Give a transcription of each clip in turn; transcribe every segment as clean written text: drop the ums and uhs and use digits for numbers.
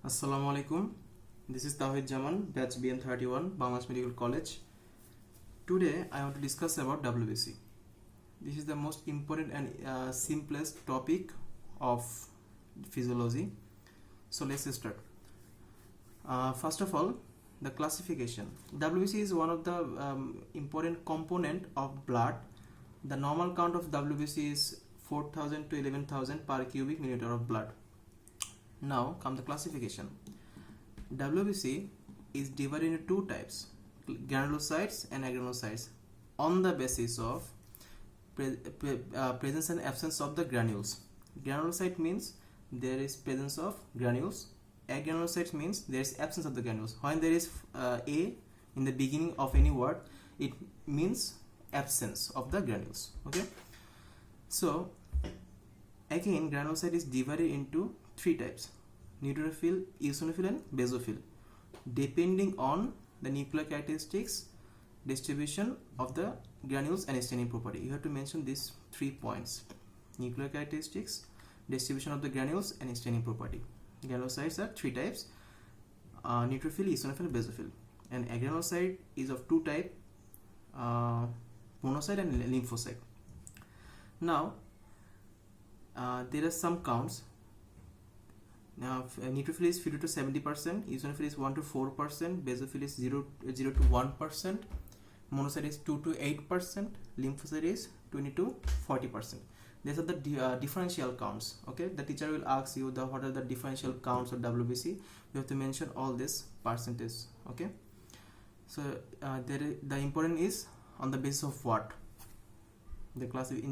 Assalamu alaikum. This is Tawhid Jaman, batch BM31, Bangladesh Medical College. Today I want to discuss about WBC. This is the most important and simplest topic of physiology. So let's start. First of all, the classification. WBC is one of the important component of blood. The normal count of WBC is 4,000 to 11,000 per cubic millimeter of blood. Now come the classification. WBC is divided into two types, granulocytes and agranulocytes, on the basis of presence and absence of the granules. Granulocyte means there is presence of granules. Agranulocyte means there is absence of the granules. When there is A in the beginning of any word, it means absence of the granules. Okay. So again, granulocyte is divided into three types: neutrophil, eosinophil and basophil, depending on the nuclear characteristics, distribution of the granules and staining property. You have to mention these 3 points: nuclear characteristics, distribution of the granules and staining property. Granulocytes are three types: neutrophil, eosinophil and basophil. And agranulocyte is of two types: monocyte and lymphocyte. Now there are some counts. Now neutrophil is 50 to 70%, eosinophil is 1 to 4%, basophil is 0 to 1%, monocyte is 2 to 8%, lymphocyte is 20 to 40%. These are the differential counts. Okay, the teacher will ask you what are the differential counts of WBC. You have to mention all this percentage. Okay, so the important is on the basis of what. In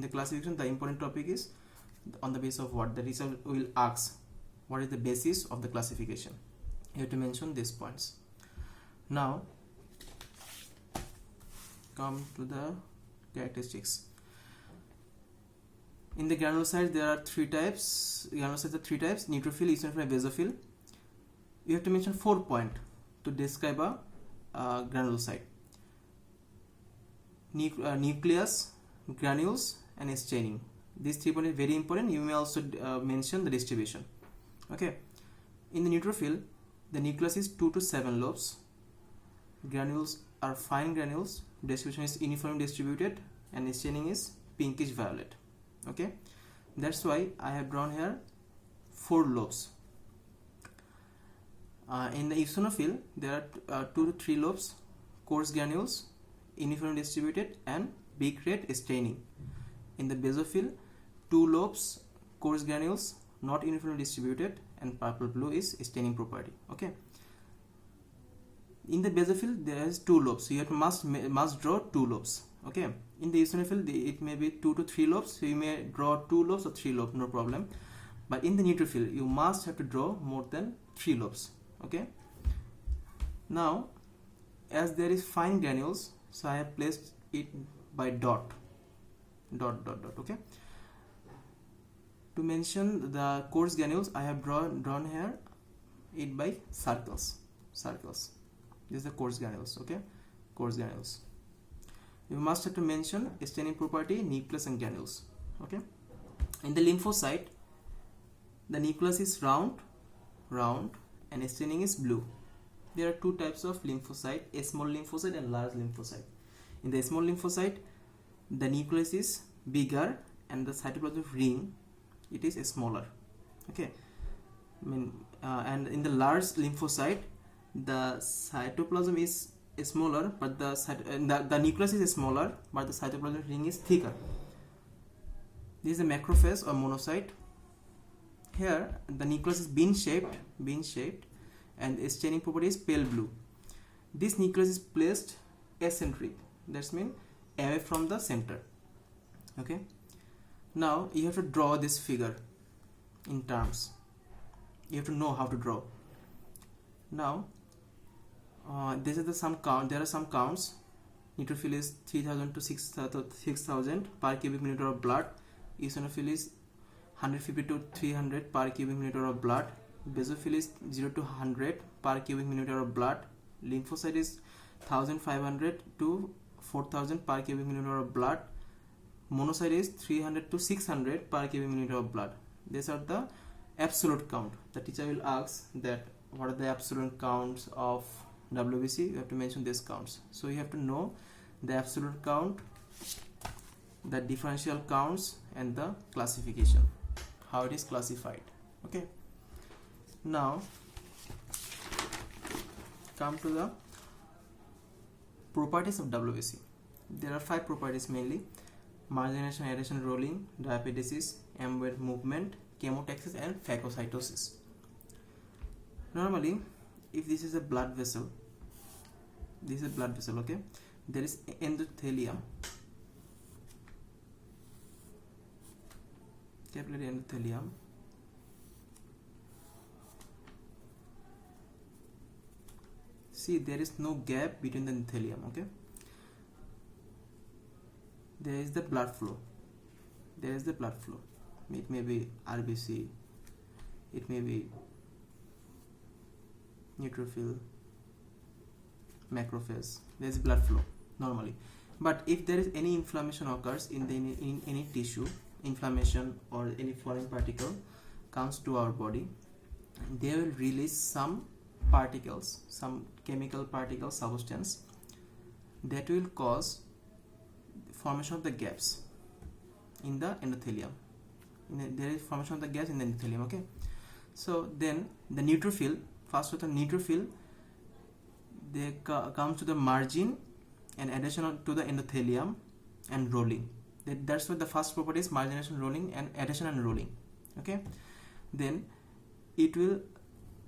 the classification, the important topic is on the basis of what. The teacher will ask what is the basis of the classification. You have to mention these points. Now come to the characteristics. In the granulocytes there are three types. Granulocytes are three types: neutrophil, eosinophil and basophil. You have to mention 4 points to describe a granulocyte: nucleus, granules and staining. These 3 points are very important. You may also mention the distribution. Okay, in the neutrophil, the nucleus is 2 to 7 lobes. Granules are fine granules. Distribution is uniformly distributed, and staining is pinkish violet. Okay, that's why I have drawn here 4 lobes. In the eosinophil, there are 2 to 3 lobes, coarse granules, uniformly distributed, and big red staining. In the basophil, 2 lobes, coarse granules, not uniformly distributed, and purple blue is staining property. Okay, in the basophil there is 2 lobes, so you have to must draw 2 lobes. Okay, in the eosinophil it may be 2 to 3 lobes, so you may draw 2 lobes or 3 lobes, no problem. But in the neutrophil you must have to draw more than 3 lobes. Okay, now as there is fine granules, so I have placed it by dot. Okay, to mention the coarse granules, I have drawn here it by circles. This is the coarse granules. Okay, coarse granules. You must have to mention staining property, nucleus and granules. Okay, in the lymphocyte, the nucleus is round, and staining is blue. There are 2 types of lymphocyte: a small lymphocyte and large lymphocyte. In the small lymphocyte, the nucleus is bigger and the cytoplasmic ring, it is smaller. Okay, and in the large lymphocyte, the cytoplasm is smaller, but the nucleus is smaller, but the cytoplasmic ring is thicker. This is a macrophage or monocyte. Here the nucleus is bean shaped, and the staining property is pale blue. This nucleus is placed eccentric, that means away from the center. Okay, now you have to draw this figure in terms. You have to know how to draw. Now this is the some count. There are some counts. Neutrophil is 3,000 to 6,000 per cubic millimeter of blood. Eosinophil is 150 to 300 per cubic millimeter of blood. Basophil is 0 to 100 per cubic millimeter of blood. Lymphocyte is 1,500 to 4,000 per cubic millimeter of blood. Monocyte is 300 to 600 per cubic millimeter of blood. These are the absolute count. The teacher will ask that what are the absolute counts of WBC, you have to mention these counts. So you have to know the absolute count, the differential counts, and the classification, how it is classified. Okay, now come to the properties of WBC. There are 5 properties mainly: margination, adhesion, rolling, diapedesis, ambient movement, chemotaxis, and phagocytosis. Normally, if this is a blood vessel, okay, there is endothelium, capillary endothelium. See, there is no gap between the endothelium. Okay, there is the blood flow. It may be RBC, it may be neutrophil, macrophage. There is blood flow normally, but if there is any inflammation occurs in any tissue, inflammation or any foreign particle comes to our body, they will release some particles, some chemical particle substance that will cause formation of the gaps in the endothelium. There is formation of the gaps in the endothelium. Okay, so then the neutrophil, first of the neutrophil, they come to the margin and adhesion to the endothelium and rolling. That's what the first property is: margination, rolling, and adhesion and rolling. Okay, then it will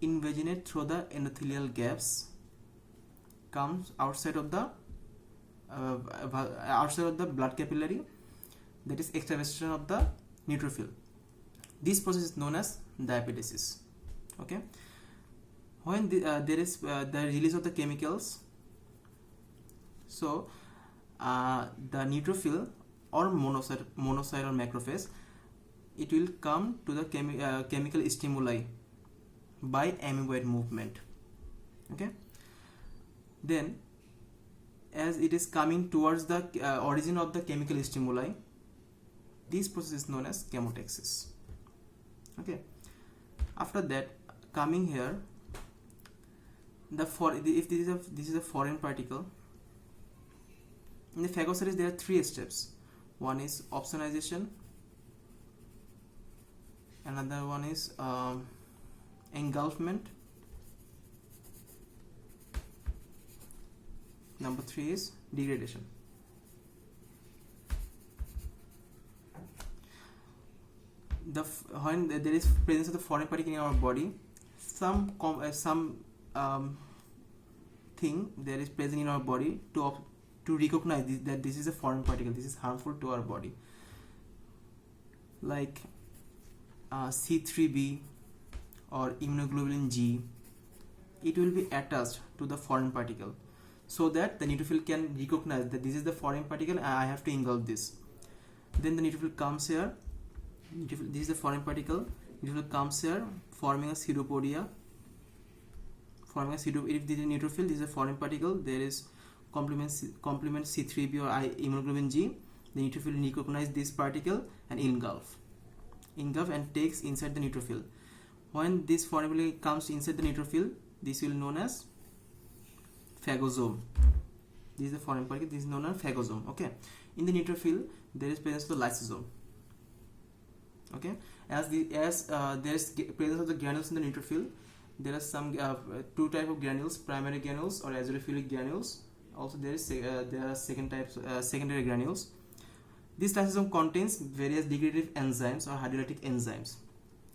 invaginate through the endothelial gaps, comes outside of the blood capillary, that is extravasation of the neutrophil. This process is known as diapedesis. Okay, when there is the release of the chemicals, so the neutrophil or monocyte or macrophage, it will come to the chemical stimuli by amoeboid movement. Okay, then as it is coming towards the origin of the chemical stimuli, this process is known as chemotaxis. Okay, after that, coming here, if this is a foreign particle, in the phagocytosis there are 3 steps. One is opsonization, another one is engulfment, number 3 is degradation. When there is presence of the foreign particle in our body, some thing there is present in our body to recognize that this is a foreign particle, this is harmful to our body, like C3b or immunoglobulin G. It will be attached to the foreign particle so that the neutrophil can recognize that this is the foreign particle and I have to engulf this. Then the neutrophil comes here. This is the foreign particle. Neutrophil comes here, forming a pseudopodia. If this is a neutrophil, this is a foreign particle. There is complement C3b or immunoglobulin G. The neutrophil recognize this particle and engulf and takes inside the neutrophil. When this foreign particle comes inside the neutrophil, this will be known as phagosome. This is the foreign particle. This is known as phagosome. Okay. In the neutrophil, there is presence of the lysosome. Okay. As there is presence of the granules in the neutrophil, there are some 2 types of granules: primary granules or azurophilic granules. Also, there are secondary granules. This lysosome contains various degradative enzymes or hydrolytic enzymes.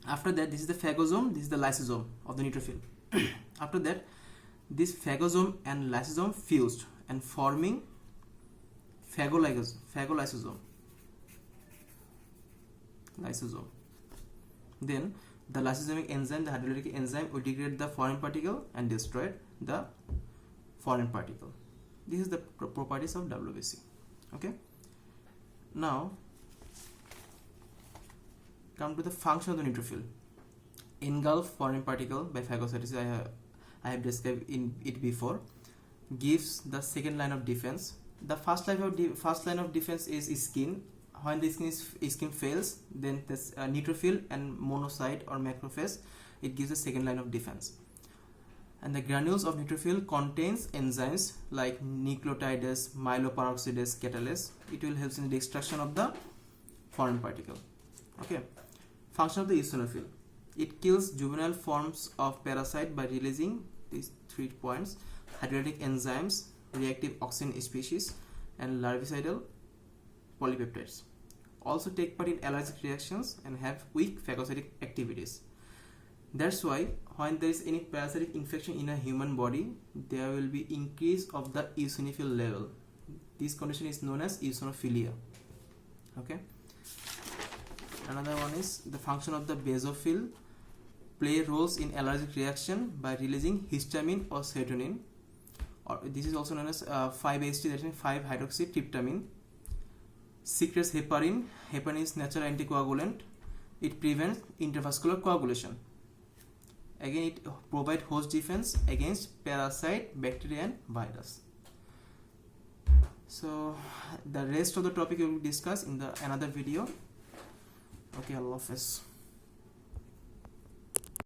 After that, this is the phagosome. This is the lysosome of the neutrophil. After that, this phagosome and lysosome fused and forming phagolysosome. Then the lysosomic enzyme, the hydrolytic enzyme, will degrade the foreign particle and destroy the foreign particle. This is the properties of WBC. Okay. Now come to the function of the neutrophil. Engulf foreign particle by phagocytosis. I have described it before. Gives the second line of defense. The first line of defense is skin. When the skin fails, then this neutrophil and monocyte or macrophage, it gives a second line of defense. And the granules of neutrophil contains enzymes like nucleotidase, myeloperoxidase, catalase. It will help in the extraction of the foreign particle. Okay. Function of the eosinophil. It kills juvenile forms of parasite by releasing these 3 points: hydrolytic enzymes, reactive oxygen species, and larvicidal polypeptides. Also take part in allergic reactions and have weak phagocytic activities. That's why when there is any parasitic infection in a human body, there will be increase of the eosinophil level. This condition is known as eosinophilia. Okay. Another one is the function of the basophil. Play roles in allergic reaction by releasing histamine or serotonin, or this is also known as 5-HT, that means 5-hydroxytryptamine. Secretes heparin. Heparin is natural anticoagulant. It prevents intravascular coagulation. Again, it provides host defense against parasite, bacteria, and virus. So the rest of the topic we will discuss in the another video. Okay, Allah Hafiz.